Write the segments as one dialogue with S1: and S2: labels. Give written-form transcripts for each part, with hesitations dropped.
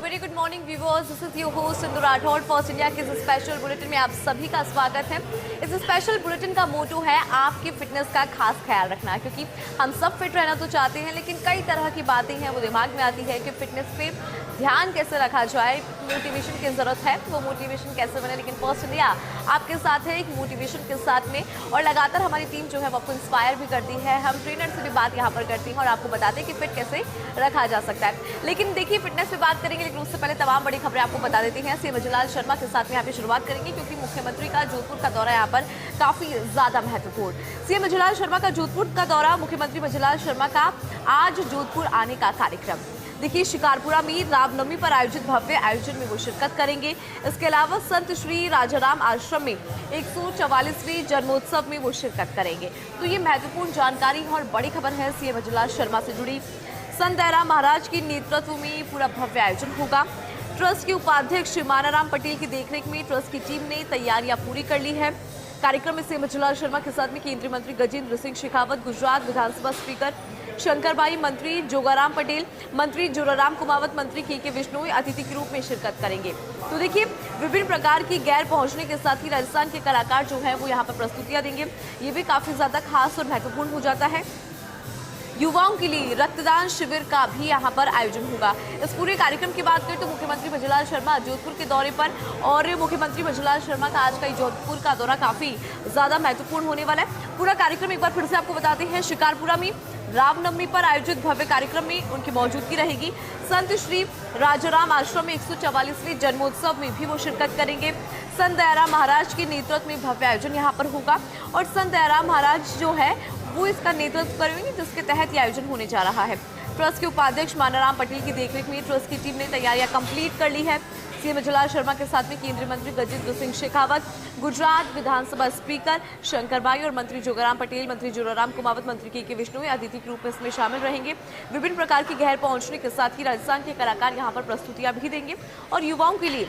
S1: Very good morning viewers, this is your host Sindhu Rathore. First India के इस special bulletin में आप सभी का स्वागत है। इस स्पेशल बुलेटिन का मोटो है आपकी फिटनेस का खास ख्याल रखना, क्योंकि हम सब फिट रहना तो चाहते हैं, लेकिन कई तरह की बातें हैं वो दिमाग में आती है कि फिटनेस पे ध्यान कैसे रखा जाए, मोटिवेशन की ज़रूरत है, वो मोटिवेशन कैसे बने। लेकिन फर्स्ट इंडिया आपके साथ है एक मोटिवेशन के साथ में, और लगातार हमारी टीम जो है वो आपको इंस्पायर भी करती है। हम ट्रेनर से भी बात यहाँ पर करती हैं और आपको बताते हैं कि फिट कैसे रखा जा सकता है। लेकिन देखिए, फिटनेस पे बात करेंगे, लेकिन उससे पहले तमाम बड़ी खबरें आपको बता देती हैं। सीएम मजुलाल शर्मा के साथ में यहाँ पे शुरुआत करेंगे, क्योंकि मुख्यमंत्री का जोधपुर का दौरा यहाँ पर काफ़ी ज़्यादा महत्वपूर्ण। सीएम मजुलाल शर्मा का जोधपुर का दौरा, मुख्यमंत्री मजुलाल शर्मा का आज जोधपुर आने का कार्यक्रम। देखिए, शिकारपुरा में रामनवमी पर आयोजित भव्य आयोजन में वो शिरकत करेंगे। इसके अलावा संत श्री राजाराम आश्रम में 144वें जन्मोत्सव में वो शिरकत करेंगे। तो ये महत्वपूर्ण जानकारी और बड़ी खबर है सीएम मजुलाल शर्मा से जुड़ी। संत दयाराम महाराज के नेतृत्व में पूरा भव्य आयोजन होगा। ट्रस्ट के उपाध्यक्ष मानाराम पटेल की देखरेख में ट्रस्ट की टीम ने तैयारियां पूरी कर ली है। कार्यक्रम में सीएम मजुलाल शर्मा के साथ में केंद्रीय मंत्री गजेंद्र सिंह शेखावत, गुजरात विधानसभा स्पीकर शंकरबाई, मंत्री जोगाराम पटेल, मंत्री जोराराम कुमावत, मंत्री के विश्नोई अतिथि के रूप में शिरकत करेंगे। तो देखिए, विभिन्न प्रकार की गैर पहुंचने के साथ ही राजस्थान के कलाकार जो है वो यहाँ पर प्रस्तुतियां देंगे। ये भी काफी ज्यादा खास और महत्वपूर्ण हो जाता है। युवाओं के लिए रक्तदान शिविर का भी यहाँ पर आयोजन होगा। इस पूरे कार्यक्रम की बात करें तो मुख्यमंत्री मजुलाल शर्मा जोधपुर के दौरे पर, और मुख्यमंत्री मजुलाल शर्मा का आज का जोधपुर का दौरा काफी ज्यादा महत्वपूर्ण होने वाला है। पूरा कार्यक्रम एक बार फिर से आपको बताते हैं। शिकारपुरा में रामनवमी पर आयोजित भव्य कार्यक्रम में उनकी मौजूदगी रहेगी। संत श्री राजाराम आश्रम में 144वें जन्मोत्सव में भी वो शिरकत करेंगे। संत दयाराम महाराज के नेतृत्व में भव्य आयोजन यहाँ पर होगा, और संत दयाराम महाराज जो है वो इसका नेतृत्व करेंगे, जिसके तहत ये आयोजन होने जा रहा है। ट्रस्ट के उपाध्यक्ष मानाराम पटेल की देखरेख में ट्रस्ट की टीम ने तैयारियां कंप्लीट कर ली है। सीएम मजुलाल शर्मा के साथ में केंद्रीय मंत्री गजेंद्र सिंह शेखावत, गुजरात विधानसभा स्पीकर शंकरबाई और मंत्री जोगाराम पटेल, मंत्री जोराराम कुमावत, मंत्री के विश्नोई अतिथि के रूप में इसमें शामिल रहेंगे। विभिन्न प्रकार की गैर पहुंचने के साथ ही राजस्थान के कलाकार यहाँ पर प्रस्तुतियां भी देंगे, और युवाओं के लिए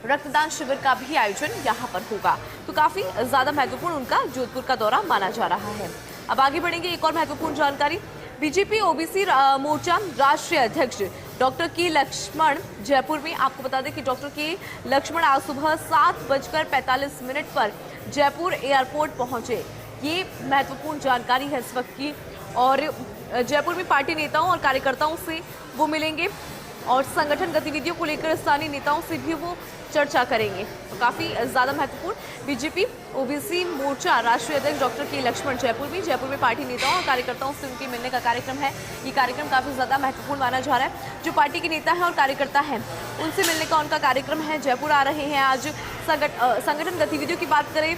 S1: रक्तदान शिविर का भी आयोजन यहाँ पर होगा। तो काफी ज्यादा महत्वपूर्ण उनका जोधपुर का दौरा माना जा रहा है। अब आगे बढ़ेंगे, एक और महत्वपूर्ण जानकारी। बीजेपी ओबीसी मोर्चा राष्ट्रीय अध्यक्ष डॉक्टर के लक्ष्मण जयपुर में, आपको बता दें कि डॉक्टर के लक्ष्मण आज सुबह 7:45 पर जयपुर एयरपोर्ट पहुंचे। ये महत्वपूर्ण जानकारी है इस वक्त की, और जयपुर में पार्टी नेताओं और कार्यकर्ताओं से वो मिलेंगे, और संगठन गतिविधियों को लेकर स्थानीय नेताओं से भी वो चर्चा करेंगे। तो काफी ज्यादा महत्वपूर्ण। बीजेपी ओबीसी मोर्चा राष्ट्रीय अध्यक्ष डॉक्टर के लक्ष्मण जयपुर में पार्टी नेताओं और कार्यकर्ताओं से उनके मिलने का कार्यक्रम है। ये कार्यक्रम काफी ज्यादा महत्वपूर्ण माना जा रहा है। जो पार्टी के नेता है और कार्यकर्ता है उनसे मिलने का उनका कार्यक्रम है। जयपुर आ रहे हैं आज। संगठन गतिविधियों की बात करें,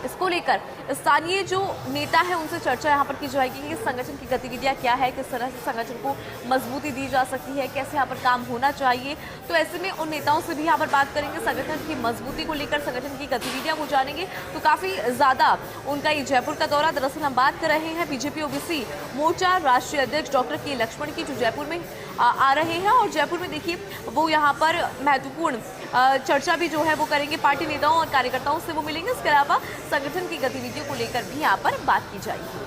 S1: इसको लेकर स्थानीय जो नेता है उनसे चर्चा यहाँ पर की जाएगी कि संगठन की गतिविधियाँ क्या है, किस तरह से संगठन को मजबूती दी जा सकती है, कैसे यहाँ पर काम होना चाहिए। तो ऐसे में उन नेताओं से भी यहाँ पर बात करेंगे, संगठन की मजबूती को लेकर संगठन की गतिविधियाँ वो जानेंगे। तो काफ़ी ज़्यादा उनका ये जयपुर का दौरा। दरअसल हम बात कर रहे हैं बीजेपी ओबीसी मोर्चा राष्ट्रीय अध्यक्ष डॉक्टर के लक्ष्मण की, जो जयपुर में आ रहे हैं, और जयपुर में देखिए वो यहाँ पर महत्वपूर्ण चर्चा भी जो है वो करेंगे। पार्टी नेताओं और कार्यकर्ताओं से वो मिलेंगे। इसके अलावा संगठन की गतिविधियों को लेकर भी यहाँ पर बात की जाएगी।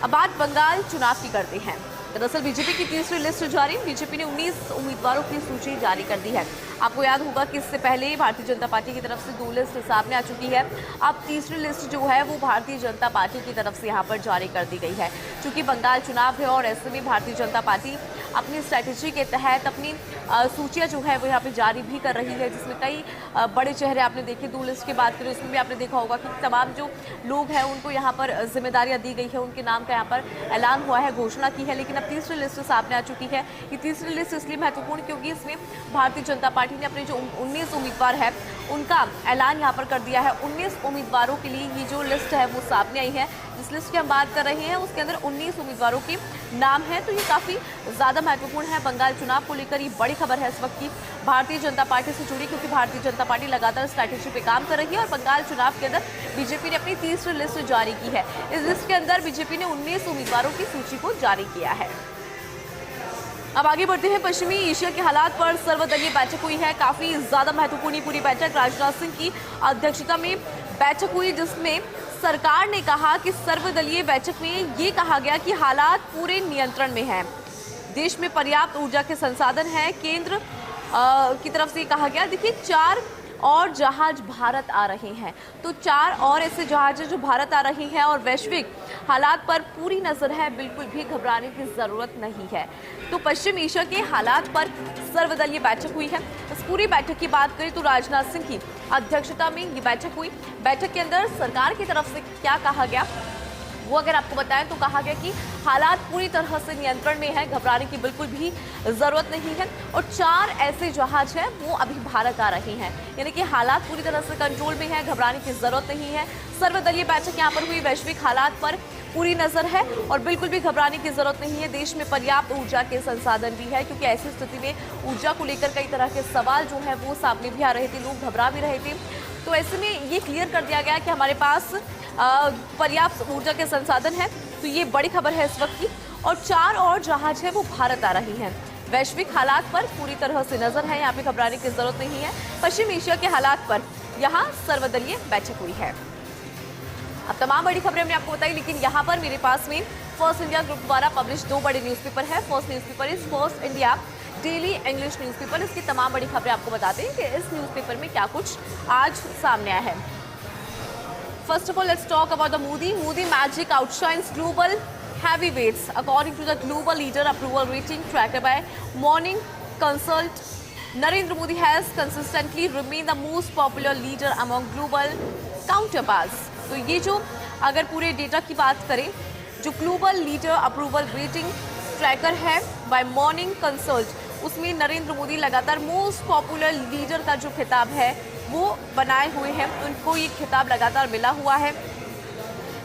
S1: अब बात बंगाल चुनाव की करते हैं। दरअसल बीजेपी की तीसरी लिस्ट जारी। बीजेपी ने 19 उम्मीदवारों की सूची जारी कर दी है। आपको याद होगा कि इससे पहले भारतीय जनता पार्टी की तरफ से 2 लिस्ट सामने आ चुकी है। अब तीसरी लिस्ट जो है वो भारतीय जनता पार्टी की तरफ से यहाँ पर जारी कर दी गई है। चूंकि बंगाल चुनाव है और ऐसे में भारतीय जनता पार्टी अपनी स्ट्रैटेजी के तहत अपनी सूचियाँ जो है वो यहाँ पे जारी भी कर रही है, जिसमें कई बड़े चेहरे आपने देखे। 2 लिस्ट की बात करें उसमें भी आपने देखा होगा कि तमाम जो लोग हैं उनको यहाँ पर जिम्मेदारियाँ दी गई है, उनके नाम का यहाँ पर ऐलान हुआ है, घोषणा की है। लेकिन अब तीसरी लिस्ट सामने आ चुकी है। ये तीसरी लिस्ट इसलिए महत्वपूर्ण क्योंकि इसमें भारतीय जनता पार्टी ने अपने जो 19 उम्मीदवार है उनका ऐलान यहाँ पर कर दिया है। 19 उम्मीदवारों के लिए ये जो लिस्ट है वो सामने आई है। जिस लिस्ट की हम बात कर रहे हैं उसके अंदर 19 उम्मीदवारों के नाम है। तो ये काफ़ी ज़्यादा महत्वपूर्ण है। बंगाल चुनाव को लेकर ये बड़ी खबर है इस वक्त की भारतीय जनता पार्टी से जुड़ी, क्योंकि भारतीय जनता पार्टी लगातार स्ट्रैटेजी पे काम कर रही है, और बंगाल चुनाव के अंदर बीजेपी ने अपनी तीसरी लिस्ट जारी की है। इस लिस्ट के अंदर बीजेपी ने 19 उम्मीदवारों की सूची को जारी किया है। अब आगे बढ़ते हैं। पश्चिमी एशिया के हालात पर सर्वदलीय बैठक हुई है। काफी ज्यादा महत्वपूर्ण पूरी बैठक राजनाथ सिंह की अध्यक्षता में बैठक हुई, जिसमें सरकार ने कहा कि सर्वदलीय बैठक में ये कहा गया कि हालात पूरे नियंत्रण में हैं। देश में पर्याप्त ऊर्जा के संसाधन हैं, केंद्र की तरफ से कहा गया। देखिए 4 और जहाज भारत आ रहे हैं, तो 4 और ऐसे जहाज जो भारत आ रहे हैं और वैश्विक हालात पर पूरी नज़र है, बिल्कुल भी घबराने की ज़रूरत नहीं है। तो पश्चिम एशिया के हालात पर सर्वदलीय बैठक हुई है। इस पूरी बैठक की बात करें तो राजनाथ सिंह की अध्यक्षता में ये बैठक हुई। बैठक के अंदर सरकार की तरफ से क्या कहा गया वो अगर आपको बताएं तो कहा गया कि हालात पूरी तरह से नियंत्रण में है, घबराने की बिल्कुल भी ज़रूरत नहीं है। और 4 ऐसे जहाज हैं वो अभी भारत आ रहे हैं, यानी कि हालात पूरी तरह से कंट्रोल में है, घबराने की ज़रूरत नहीं है। सर्वदलीय बैठक यहाँ पर हुई, वैश्विक हालात पर पूरी नज़र है और बिल्कुल भी घबराने की ज़रूरत नहीं है। देश में पर्याप्त ऊर्जा के संसाधन भी है, क्योंकि ऐसी स्थिति में ऊर्जा को लेकर कई तरह के सवाल जो है वो सामने भी आ रहे थे, लोग घबरा भी रहे थे। तो ऐसे में ये क्लियर कर दिया गया कि हमारे पास पर्याप्त ऊर्जा के संसाधन है। तो ये बड़ी खबर है इस वक्त की। और 4 और जहाज है वो भारत आ रही हैं। वैश्विक हालात पर पूरी तरह से नजर है, यहाँ पे घबराने की जरूरत नहीं है। पश्चिम एशिया के हालात पर यहाँ सर्वदलीय बैठक हुई है। अब तमाम बड़ी खबरें हमने आपको बताई, लेकिन यहाँ पर मेरे पास में फर्स्ट इंडिया ग्रुप द्वारा पब्लिश 2 बड़े न्यूज़पेपर है। First newspaper is first India daily English newspaper. इसकी तमाम बड़ी खबरें आपको बताते हैं कि इस न्यूज़पेपर में क्या कुछ आज सामने आया है। First of all, let's talk about the Moody. Moody Magic outshines global heavyweights according to the global leader approval rating tracker by Morning Consult. Narendra Modi has consistently remained the most popular leader among global counterparts. तो ये जो अगर पूरे data की बात करें, जो global leader approval rating tracker है बाय मॉर्निंग कंसल्ट, उसमें नरेंद्र मोदी लगातार मोस्ट पॉपुलर लीडर का जो खिताब है वो बनाए हुए हैं। उनको ये खिताब लगातार मिला हुआ है।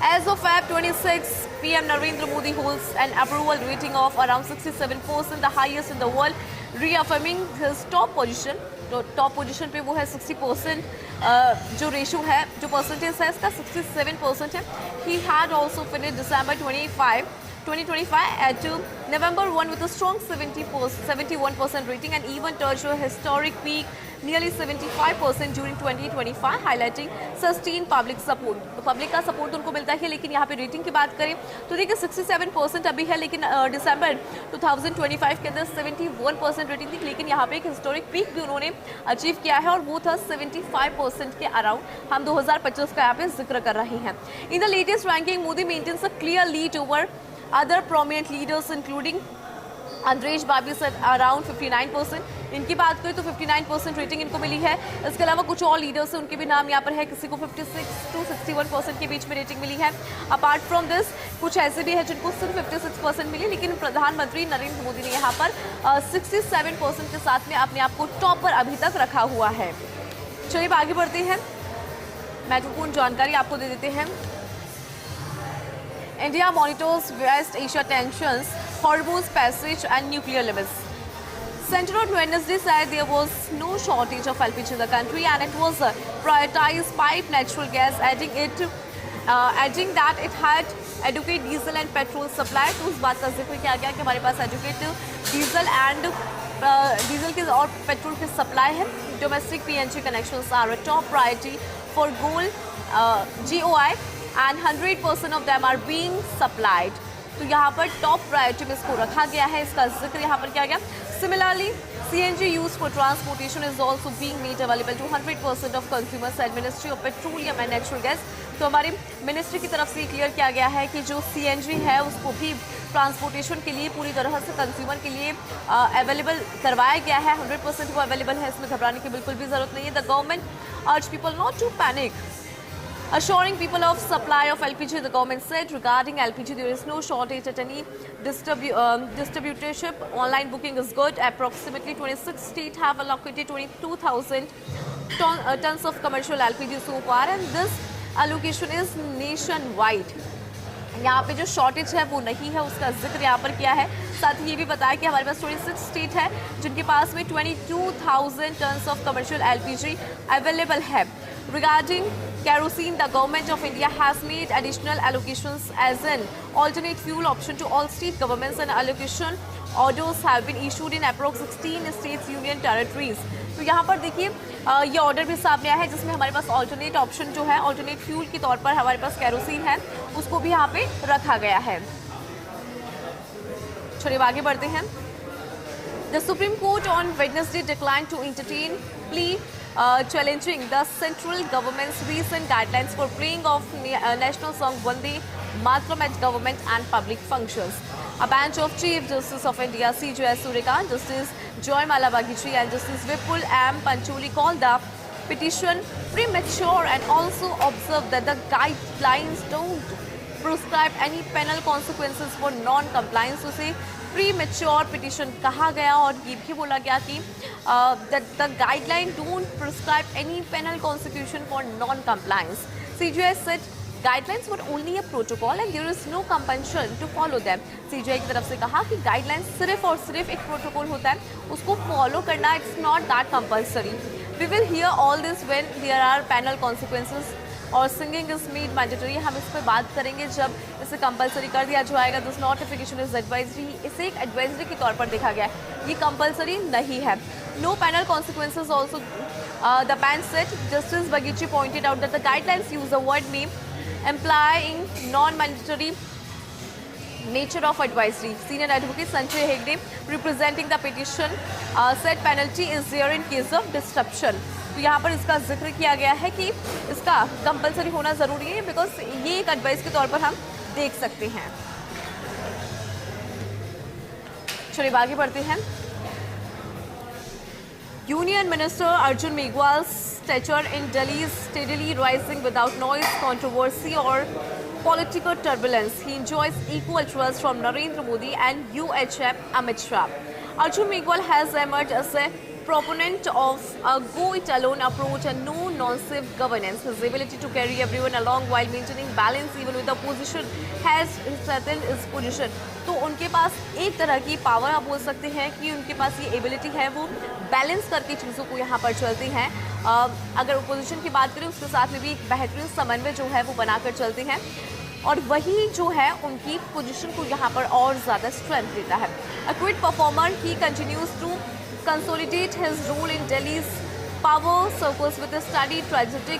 S1: As of Feb 26 PM, Narendra Modi holds an approval rating of around 67%, the highest in the world, reaffirming his top position. तो टॉप पोजीशन पे वो है 60%, जो रेशो है, जो परसेंटेज है इसका 67% है। He had also finished December 2025 at November 1 with a strong 71% rating and even touched a historic peak nearly 75% during 2025, highlighting sustained public support. तो पब्लिक का सपोर्ट उनको मिलता है, लेकिन यहाँ पे रेटिंग की बात करें तो देखिए 67% अभी है, लेकिन दिसंबर 2025 के अंदर 71% रेटिंग थी, लेकिन यहाँ पे एक हिस्टोरिक पीक भी उन्होंने अचीव किया है और वो था 75% के अराउंड। हम 2025 का यहाँ पे जिक्र कर रहे हैं। In the latest ranking Modi maintains a clear lead over other prominent leaders including अंद्रेश बाबी से अराउंड 59%। इनकी बात करें तो 59% रेटिंग इनको मिली है। इसके अलावा कुछ और लीडर्स हैं, उनके भी नाम यहाँ पर है। किसी को 56 to 61% के बीच में रेटिंग मिली है। अपार्ट फ्रॉम दिस कुछ ऐसे भी है जिनको सिर्फ 56% मिली, लेकिन प्रधानमंत्री नरेंद्र मोदी ने यहाँ पर 67% के साथ में अपने आप को टॉप पर अभी तक रखा हुआ है। चलिए आगे बढ़ते हैं, महत्वपूर्ण जानकारी आपको दे देते हैं। India monitors West Asia tensions, Hormuz passage and nuclear limits. Central on Wednesday said there was no shortage of LPG in the country and it was prioritized pipe natural gas, adding that it had adequate diesel and petrol supply. तो उस बात का जिक्र किया गया कि हमारे पास adequate diesel के और पेट्रोल की सप्लाई है। Domestic PNG connections are a top priority for GOI and 100% of them are being supplied. तो यहाँ पर टॉप प्रायोरिटी में इसको रखा गया है, इसका जिक्र यहाँ पर किया गया। Similarly, CNG used for transportation is also being made available to 100% of consumers, said Ministry of Petroleum and Natural Gas. तो हमारी मिनिस्ट्री की तरफ से क्लियर किया गया है कि जो CNG है उसको भी ट्रांसपोर्टेशन के लिए पूरी तरह से कंज्यूमर के लिए अवेलेबल करवाया गया है। 100% वो अवेलेबल है, इसमें घबराने की बिल्कुल भी जरूरत नहीं है। The government urged people not to panic, assuring people of supply of LPG. The government said regarding LPG there is no shortage at any distributorship. Online booking is good. Approximately 26 states have allocated 22,000 tons of commercial LPG so far, and this allocation is nationwide. यहाँ पे जो shortage है वो नहीं है, उसका जिक्र यहाँ पर किया है। साथ ही ये भी बताया कि हमारे पास 26 स्टेट है जिनके पास में 22,000 tons of commercial LPG available है। Regarding kerosene, the government of India has made additional allocations as an alternate fuel option to all state governments, and allocation orders have been issued in approx 16 states union territories. तो यहाँ पर देखिए ये order भी सामने आया है जिसमें हमारे पास ऑल्टरनेट ऑप्शन जो है, ऑल्टरनेट फ्यूल के तौर पर हमारे पास केरोसिन है, उसको भी यहाँ पे रखा गया है। चलिए आगे बढ़ते हैं। The Supreme Court on Wednesday declined to entertain plea challenging the central government's recent guidelines for playing of national song Vande Mataram at government and public functions. A bench of Chief Justice of India C.J. Surikant, Justice Joymala Bagchi and Justice Vipul M. Pancholi called the petition premature and also observed that the guidelines don't prescribe any penal consequences for non-compliance. उसे premature petition कहा गया और ये भी बोला गया कि that the guideline don't prescribe any penal consequence for non-compliance. CJI said guidelines were only a protocol and there is no compulsion to follow them. CJI की तरफ से कहा कि guidelines सिर्फ और सिर्फ एक प्रोटोकॉल होता है, उसको फॉलो करना it's not that compulsory. We will hear all this when there are penal consequences और सिंगिंग इज मेड मैंडेटरी. हम इस पर बात करेंगे जब इसे कंपलसरी कर दिया जाएगा. This notification is advisory. इसे एक एडवाइजरी के तौर पर देखा गया है, ये कंपलसरी नहीं है. No penal consequences also the bench said. Justice Bagchi pointed out that the guidelines use the word name implying non-mandatory nature of advisory. Senior advocate Sanjay Hegde, representing the petition, said penalty is there in case of disruption. तो यहाँ पर इसका जिक्र किया गया है कि इसका कंपलसरी होना ज़रूरी है बिकॉज ये एक एडवाइस के तौर पर हम देख सकते हैं. चलिए आगे बढ़ते हैं. Union Minister Arjun Megwal's stature in Delhi is steadily rising without noise, controversy or political turbulence. He enjoys equal trust from Narendra Modi and UHM Amit Shah. Arjun Megwal has emerged as a proponent of a go-it-alone approach and no-nonsense governance. His ability to carry everyone along while maintaining balance even with the opposition has strengthened his position. तो उनके पास एक तरह की power आप बोल सकते हैं कि उनके पास ये एबिलिटी है, वो बैलेंस करके चीज़ों को यहाँ पर चलते हैं. अगर अपोजिशन की बात करें उसके साथ में भी एक बेहतरीन समन्वय जो है वो बनाकर चलते हैं और वही जो है उनकी पोजीशन को यहाँ पर और ज़्यादा स्ट्रेंथ देता है. A quiet performer, he continues to consolidate his role in Delhi's power circles with a steady trajectory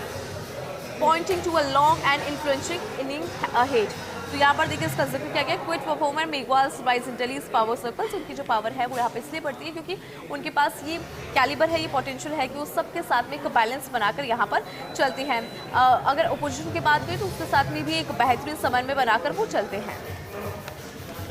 S1: pointing to a long and influential inning ahead. तो यहाँ पर देखिए इसका जिक्र किया गया. Quiet performer Meghwal's rise in Delhi's power circles. उनकी जो पावर है वो यहाँ पे इसलिए बढ़ती है क्योंकि उनके पास ये कैलिबर है, ये पोटेंशियल है कि वो सबके साथ में एक बैलेंस बनाकर यहाँ पर चलते हैं. अगर अपोजिशन की बात करें तो उसके साथ में भी एक बेहतरीन समन्वय बनाकर वो चलते हैं.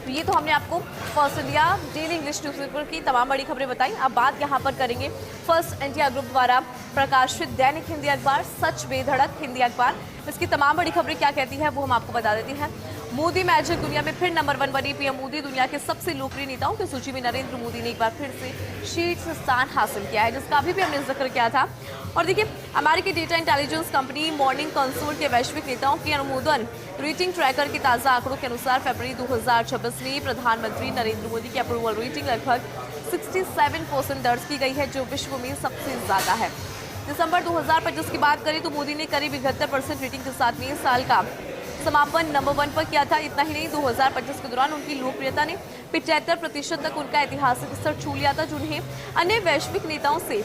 S1: तो ये तो हमने आपको first India daily English newspaper की तमाम बड़ी खबरें बताई. अब बात यहाँ पर करेंगे फर्स्ट इंडिया ग्रुप द्वारा प्रकाशित दैनिक हिंदी अखबार सच बेधड़क हिंदी अखबार. इसकी तमाम बड़ी खबरें क्या कहती है वो हम आपको बता देते हैं. मोदी मैजिक दुनिया में फिर नंबर 1 बनी पीएम मोदी. दुनिया के सबसे लोकप्रिय नेताओं की सूची में नरेंद्र मोदी ने एक बार फिर से शीर्ष स्थान हासिल किया है, जिसका अभी भी हमने जिक्र किया था. और देखिए अमेरिकी data intelligence company morning console के वैश्विक नेताओं के अनुमोदन रेटिंग ट्रैकर के ताज़ा आंकड़ों के अनुसार फरवरी 2026 में प्रधानमंत्री नरेंद्र मोदी की अप्रूवल रेटिंग लगभग 67% दर्ज की गई है, जो विश्व में सबसे ज़्यादा है. दिसंबर 2025 की बात करें तो मोदी ने करीब 71% रेटिंग के साथ में साल का समापन नंबर 1 पर किया था. इतना ही नहीं, 2025 के दौरान उनकी लोकप्रियता ने 75% तक उनका ऐतिहासिक स्तर छू लिया था, जिन्हें अन्य वैश्विक नेताओं से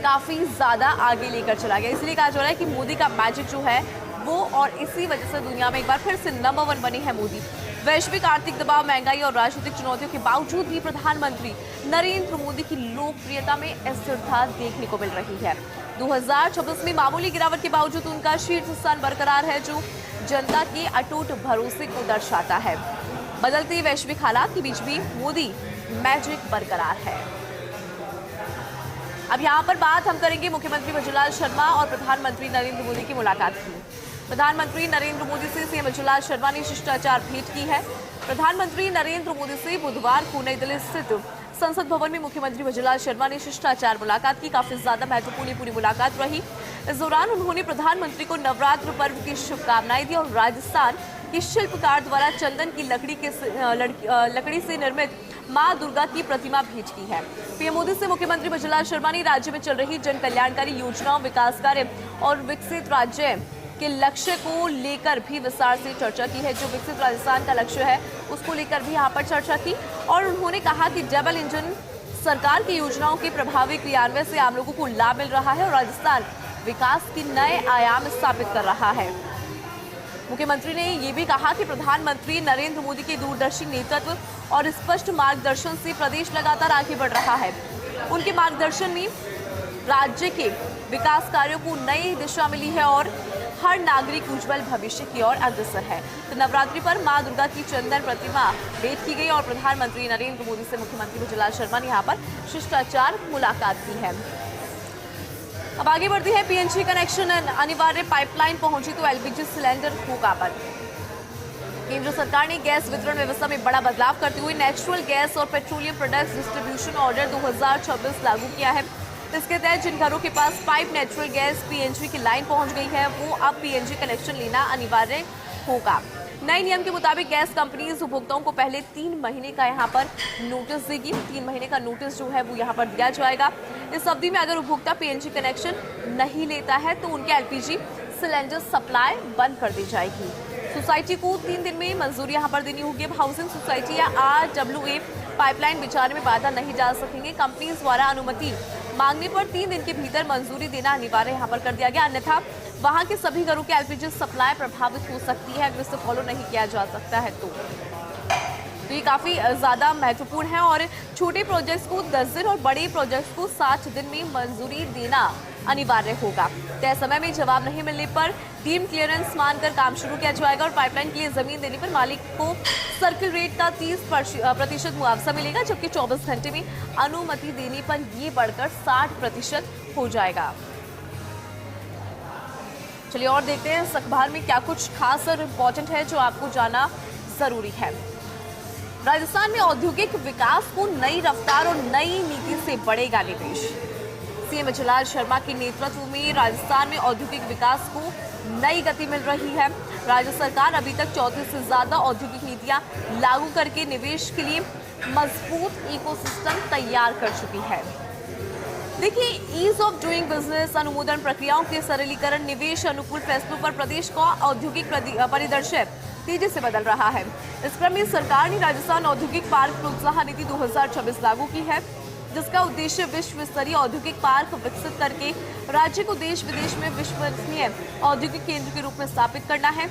S1: काफ़ी ज़्यादा आगे लेकर चला गया. इसलिए कहा जा रहा है कि मोदी का मैजिक जो है वो, और इसी वजह से दुनिया में एक बार फिर से नंबर 1 बनी है मोदी. वैश्विक आर्थिक दबाव, महंगाई और राजनीतिक चुनौतियों के बावजूद भी प्रधानमंत्री नरेंद्र मोदी की लोकप्रियता में स्थिरता देखने को मिल रही है. 2026 में मामूली गिरावट के बावजूद उनका शीर्ष स्थान बरकरार है, जो जनता के अटूट भरोसे को दर्शाता है. बदलते वैश्विक हालात के बीच भी मोदी मैजिक बरकरार है. अब यहाँ पर बात हम करेंगे मुख्यमंत्री वजुलाल शर्मा और प्रधानमंत्री नरेंद्र मोदी की मुलाकात की. प्रधानमंत्री नरेंद्र मोदी से सीएम वजुलाल शर्मा ने शिष्टाचार भेंट की है. प्रधानमंत्री नरेंद्र मोदी से बुधवार को नई दिल्ली स्थित संसद भवन में मुख्यमंत्री वजुलाल शर्मा ने शिष्टाचार मुलाकात की. काफी ज्यादा महत्वपूर्ण पूरी मुलाकात रही. इस दौरान उन्होंने प्रधानमंत्री को नवरात्र पर्व की शुभकामनाएं दी और राजस्थान के शिल्पकार द्वारा चंदन की लकड़ी से निर्मित मां दुर्गा की प्रतिमा भेंट की है. पीएम मोदी से मुख्यमंत्री वजुलाल शर्मा ने राज्य में चल रही जन कल्याणकारी योजनाओं, विकास कार्य और विकसित राज्य के लक्ष्य को लेकर भी विस्तार से चर्चा की है. जो विकसित राजस्थान का लक्ष्य है उसको लेकर भी यहाँ पर चर्चा की और उन्होंने कहा कि डबल इंजन सरकार की योजनाओं के प्रभावी क्रियान्वयन से आम लोगों को लाभ मिल रहा है और राजस्थान विकास के नए आयाम स्थापित कर रहा है. मुख्यमंत्री ने ये भी कहा कि प्रधानमंत्री नरेंद्र मोदी के दूरदर्शी नेतृत्व और स्पष्ट मार्गदर्शन से प्रदेश लगातार आगे बढ़ रहा है। उनके मार्गदर्शन में राज्य के विकास कार्यों को नई दिशा मिली है और हर नागरिक उज्जवल भविष्य की ओर अग्रसर है। तो नवरात्रि पर मां दुर्गा की चंदन प्रतिमा भेंट की गई और प्रधानमंत्री नरेंद्र मोदी से मुख्यमंत्री भूपेंद्र शर्मा ने यहाँ पर शिष्टाचार मुलाकात की है। अब आगे बढ़ती है। पीएनजी कनेक्शन अनिवार्य, पाइपलाइन पहुंची तो एलपीजी सिलेंडर होगा बंद। केंद्र सरकार ने गैस वितरण व्यवस्था में बड़ा बदलाव करते हुए नेचुरल गैस और पेट्रोलियम प्रोडक्ट्स डिस्ट्रीब्यूशन ऑर्डर 2026 लागू किया है। इसके तहत जिन घरों के पास पाइप नेचुरल गैस पीएनजी की लाइन पहुंच गई है वो अब पीएनजी कनेक्शन लेना अनिवार्य होगा। नए नियम के मुताबिक गैस कंपनीज उपभोक्ताओं को पहले 3 महीने का यहाँ पर नोटिस देगी। 3 महीने का नोटिस जो है वो यहाँ पर दिया जाएगा। इस अवधि में अगर उपभोक्ता पीएनजी कनेक्शन नहीं लेता है तो उनके एलपीजी सिलेंडर सप्लाई बंद कर दी जाएगी। सोसाइटी को 3 दिन में मंजूरी यहाँ पर देनी होगी। हाउसिंग सोसाइटी या RWA पाइपलाइन बिछाने में बाधा नहीं डाल सकेंगे। कंपनीज द्वारा अनुमति मांगने पर 3 दिन के भीतर मंजूरी देना अनिवार्य यहाँ पर कर दिया गया, अन्यथा वहां के सभी घरों की एलपीजी सप्लाई प्रभावित हो सकती है अगर इसे फॉलो नहीं किया जा सकता है तो ये काफी ज्यादा महत्वपूर्ण है और छोटे प्रोजेक्ट्स को 10 दिन और बड़े प्रोजेक्ट्स को 60 दिन में मंजूरी देना अनिवार्य होगा। तय समय में जवाब नहीं मिलने पर डीम क्लियरेंस मानकर काम शुरू किया जाएगा और पाइपलाइन के लिए जमीन देने पर मालिक को सर्किल रेट का 30% मुआवजा मिलेगा, जबकि 24 घंटे में अनुमति देने पर ये बढ़कर 60% हो जाएगा। चलिए और देखते हैं इस अखबार में क्या कुछ खास और इम्पोर्टेंट है जो आपको जाना जरूरी है। राजस्थान में औद्योगिक विकास को नई रफ्तार और नई नीति से बढ़ेगा निवेश। सीएम जलाल शर्मा के नेतृत्व में राजस्थान में औद्योगिक विकास को नई गति मिल रही है। राज्य सरकार अभी तक 34 से ज्यादा औद्योगिक नीतियां लागू करके निवेश के लिए मजबूत इकोसिस्टम तैयार कर चुकी है। देखिए, ईज ऑफ डूइंग बिजनेस, अनुमोदन प्रक्रियाओं के सरलीकरण, निवेश अनुकूल फैसलों पर प्रदेश का औद्योगिक परिदृश्य तेजी से बदल रहा है। इस क्रम में सरकार ने राजस्थान औद्योगिक पार्क प्रोत्साहन नीति 2026 लागू की है, जिसका उद्देश्य विश्व स्तरीय औद्योगिक पार्क विकसित करके राज्य को देश विदेश में विश्वसनीय औद्योगिक केंद्र के रूप में स्थापित करना है।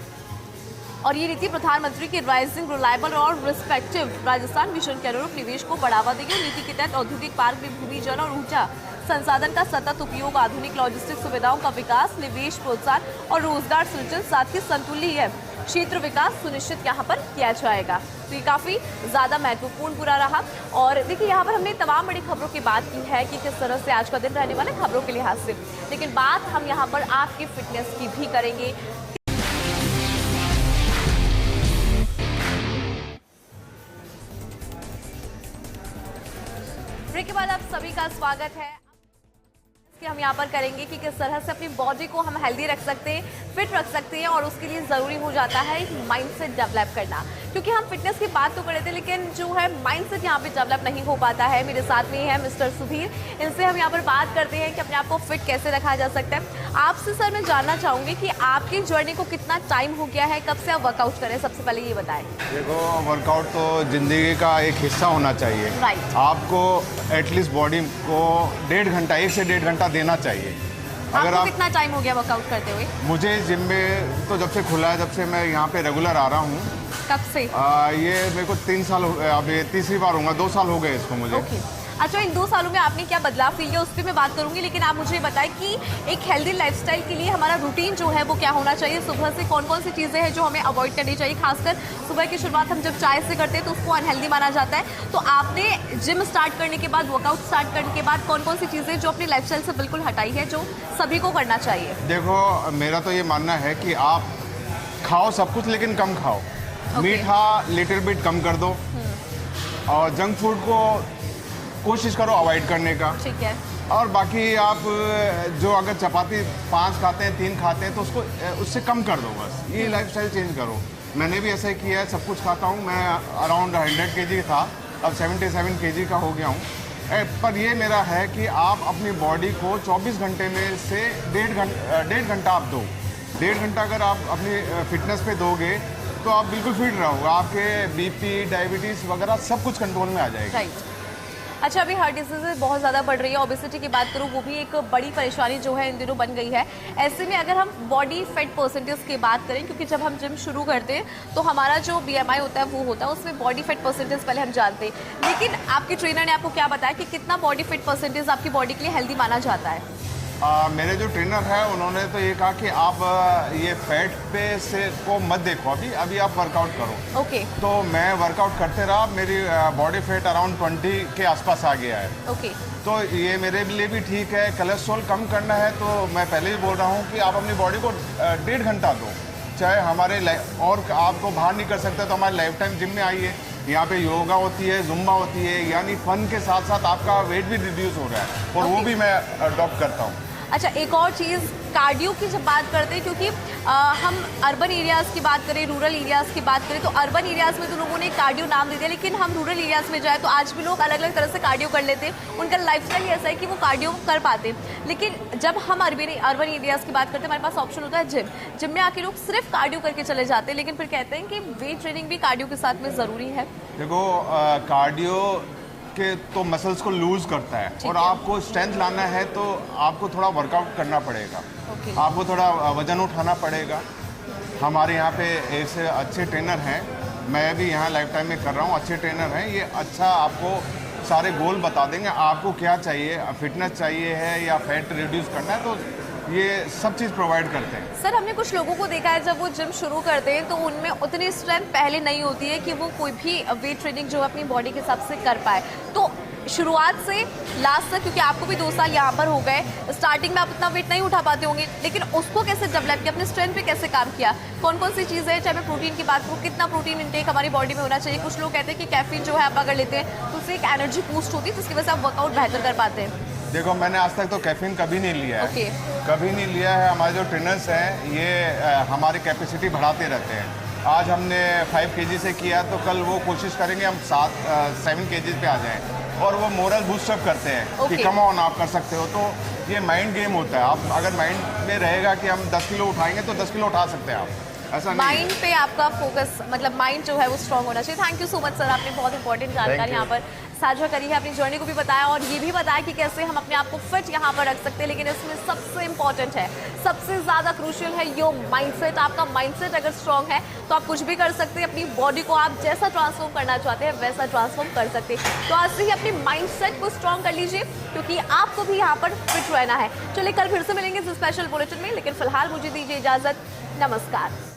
S1: और ये नीति प्रधानमंत्री के राइजिंग रिलायबल और रिस्पेक्टिव राजस्थान मिशन के अनुरूप निवेश को बढ़ावा देगी। नीति के तहत औद्योगिक पार्क में भूमि, जल और ऊर्जा संसाधन का सतत उपयोग, आधुनिक लॉजिस्टिक सुविधाओं का विकास, निवेश प्रोत्साहन और रोजगार सृजन, साथ ही संतुलित क्षेत्र विकास सुनिश्चित यहाँ पर किया जाएगा। तो ये काफी ज्यादा महत्वपूर्ण पूरा रहा। और देखिए, यहाँ पर हमने तमाम बड़ी खबरों की बात की है कि किस तरह से आज का दिन रहने वाला है खबरों के लिहाज से, लेकिन बात हम यहाँ पर आपकी फिटनेस की भी करेंगे। ब्रेक के बाद आप सभी का स्वागत है। हम यहाँ पर करेंगे कि किस तरह से अपनी बॉडी को हम हेल्दी रख सकते हैं, फिट रख सकते हैं, और उसके लिए ज़रूरी हो जाता है एक माइंडसेट डेवलप करना। क्योंकि हम फिटनेस की बात तो कर रहे थे, लेकिन जो है माइंडसेट यहाँ पे डेवलप नहीं हो पाता है। मेरे साथ में है मिस्टर सुधीर, इनसे हम यहाँ पर बात करते हैं कि अपने आप को फिट कैसे रखा जा सकता है। आपसे सर मैं जानना चाहूँगी कि आपकी जर्नी को कितना टाइम हो गया है, कब से आप वर्कआउट करें, सबसे पहले ये बताएं।
S2: देखो, वर्कआउट तो ज़िंदगी का एक हिस्सा होना चाहिए।
S1: राइट।
S2: आपको एटलीस्ट बॉडी को 1.5 घंटा, 1 से 1.5 घंटा देना चाहिए।
S1: अगर आप कितना टाइम हो गया वर्कआउट करते हुए?
S2: मुझे जिम में तो जब से खुला है, जब से मैं यहाँ पे रेगुलर आ रहा हूँ।
S1: कब से?
S2: ये मेरे को 3 साल, अब ये तीसरी बार होगा, 2 साल हो गए इसको मुझे।
S1: ओके। अच्छा, इन 2 सालों में आपने क्या बदलाव फील किया, उस पर मैं बात करूंगी, लेकिन आप मुझे बताएं कि एक हेल्दी लाइफस्टाइल के लिए हमारा रूटीन जो है वो क्या होना चाहिए। सुबह से कौन कौन सी चीज़ें हैं जो हमें अवॉइड करनी चाहिए, खासकर सुबह की शुरुआत हम जब चाय से करते हैं तो उसको अनहेल्दी माना जाता है। तो आपने जिम स्टार्ट करने के बाद, वर्कआउट स्टार्ट करने के बाद कौन कौन सी चीज़ें जो अपनी लाइफस्टाइल से बिल्कुल हटाई है, जो सभी को करना चाहिए?
S2: देखो, मेरा तो ये मानना है कि आप खाओ सब कुछ, लेकिन कम खाओ। मीठा लिटिल बिट कम कर दो, और जंक फूड को कोशिश करो अवॉइड करने का।
S1: ठीक है।
S2: और बाकी आप जो अगर चपाती 5 खाते हैं, 3 खाते हैं, तो उसको उससे कम कर दो बस। ये लाइफस्टाइल चेंज करो। मैंने भी ऐसा ही किया है, सब कुछ खाता हूँ। मैं अराउंड 100 kg था, अब 77 kg का हो गया हूँ। पर ये मेरा है कि आप अपनी बॉडी को 24 घंटे में से 1.5 घंटा आप दो। 1.5 घंटा अगर आप अपनी फिटनेस पे दोगे तो आप बिल्कुल फिट रहोगे। आपके BP, डायबिटीज़ वगैरह सब कुछ कंट्रोल में आ जाएगा।
S1: अच्छा, अभी हार्ट डिजीज बहुत ज़्यादा बढ़ रही है, ओबेसिटी की बात करूँ वो भी एक बड़ी परेशानी जो है इन दिनों बन गई है। ऐसे में अगर हम बॉडी फैट परसेंटेज की बात करें, क्योंकि जब हम जिम शुरू करते हैं तो हमारा जो BMI होता है वो होता है, उसमें बॉडी फैट परसेंटेज पहले हम जानते हैं, लेकिन आपके ट्रेनर ने आपको क्या बताया कि कितना बॉडी फैट परसेंटेज आपकी बॉडी के लिए हेल्दी माना जाता है?
S2: मेरे जो ट्रेनर है उन्होंने तो ये कहा कि आप ये फैट पे से को मत देखो, अभी आप वर्कआउट करो।
S1: ओके।
S2: तो मैं वर्कआउट करते रहा, मेरी बॉडी फैट अराउंड 20 के आसपास आ गया है।
S1: ओके।
S2: तो ये मेरे लिए भी ठीक है। कोलेस्ट्रॉल कम करना है तो मैं पहले ही बोल रहा हूँ कि आप अपनी बॉडी को 1.5 घंटा दो, चाहे हमारे और आपको बाहर नहीं कर सकते तो हमारे लाइफ टाइम जिम में आइए। यहाँ पे योगा होती है, जुम्बा होती है, यानी फन के साथ साथ आपका वेट भी रिड्यूस हो रहा है और वो भी मैं अडॉप्ट करता हूँ।
S1: अच्छा, एक और चीज़ कार्डियो की जब बात करते हैं, क्योंकि हम अर्बन एरियाज़ की बात करें, रूरल एरियाज़ की बात करें, तो अर्बन एरियाज़ में तो लोगों ने कार्डियो नाम दे दिया, लेकिन हम रूरल एरियाज़ में जाए तो आज भी लोग अलग अलग तरह से कार्डियो कर लेते हैं। उनका लाइफस्टाइल ऐसा है कि वो कार्डियो कर पाते हैं। लेकिन जब हम अर्बन एरियाज़ की बात करते हैं, हमारे पास ऑप्शन होता है जिम में आके लोग सिर्फ कार्डियो करके चले जाते हैं, लेकिन फिर कहते हैं कि वेट ट्रेनिंग भी कार्डियो के साथ में ज़रूरी है।
S2: देखो, कार्डियो के तो मसल्स को लूज करता है और आपको स्ट्रेंथ लाना है तो आपको थोड़ा वर्कआउट करना पड़ेगा। आपको थोड़ा वजन उठाना पड़ेगा। हमारे यहाँ पे ऐसे अच्छे ट्रेनर हैं, मैं भी यहाँ लाइफ टाइम में कर रहा हूँ, अच्छे ट्रेनर हैं। ये अच्छा आपको सारे गोल बता देंगे, आपको क्या चाहिए, फिटनेस चाहिए है या फैट रिड्यूस करना है, तो ये सब चीज़ प्रोवाइड करते हैं।
S1: सर, हमने कुछ लोगों को देखा है जब वो जिम शुरू करते हैं तो उनमें उतनी स्ट्रेंथ पहले नहीं होती है कि वो कोई भी वेट ट्रेनिंग जो अपनी बॉडी के हिसाब से कर पाए। तो शुरुआत से लास्ट तक, क्योंकि आपको भी 2 साल यहाँ पर हो गए, स्टार्टिंग में आप इतना वेट नहीं उठा पाते होंगे, लेकिन उसको कैसे डेवलप किया, अपने स्ट्रेंथ पे कैसे काम किया, कौन कौन सी चीज़ें, चाहे मैं प्रोटीन की बात करूँ, कितना प्रोटीन इंटेक हमारी बॉडी में होना चाहिए। कुछ लोग कहते हैं कि कैफीन जो है आप अगर लेते हैं तो उससे एक एनर्जी बूस्ट होती है जिसकी वजह से आप वर्कआउट बेहतर कर पाते हैं।
S2: देखो, मैंने आज तक तो कैफीन कभी नहीं लिया है। कभी नहीं लिया है। हमारे जो ट्रेनर्स हैं ये हमारी कैपेसिटी बढ़ाते रहते हैं। आज हमने 5 kg से किया तो कल वो कोशिश करेंगे हम 7 kg पे आ जाएं और वो मोरल बूस्टअप करते हैं कि कम ऑन आप कर सकते हो। तो ये माइंड गेम होता है। आप अगर माइंड में रहेगा कि हम 10 किलो उठाएंगे तो 10 किलो उठा सकते हैं आप, ऐसा
S1: माइंड पे आपका फोकस, मतलब माइंड जो है वो स्ट्रांग होना चाहिए। Thank you so much sir, आपने बहुत इंपॉर्टेंट जानकारी यहाँ पर साझा करी है, अपनी जर्नी को भी बताया और ये भी बताया कि कैसे हम अपने आप को फिट यहाँ पर रख सकते हैं। लेकिन इसमें सबसे इंपॉर्टेंट है, सबसे ज़्यादा क्रूशियल है योर माइंडसेट। आपका माइंडसेट अगर स्ट्रांग है तो आप कुछ भी कर सकते हैं। अपनी बॉडी को आप जैसा ट्रांसफॉर्म करना चाहते हैं वैसा ट्रांसफॉर्म कर सकते हैं। तो आज से ही अपनी माइंडसेट को स्ट्रांग कर लीजिए, क्योंकि आपको भी यहाँ पर फिट रहना है। चलिए, कल फिर से मिलेंगे इस स्पेशल बुलेटिन में, लेकिन फिलहाल मुझे दीजिए इजाज़त। नमस्कार।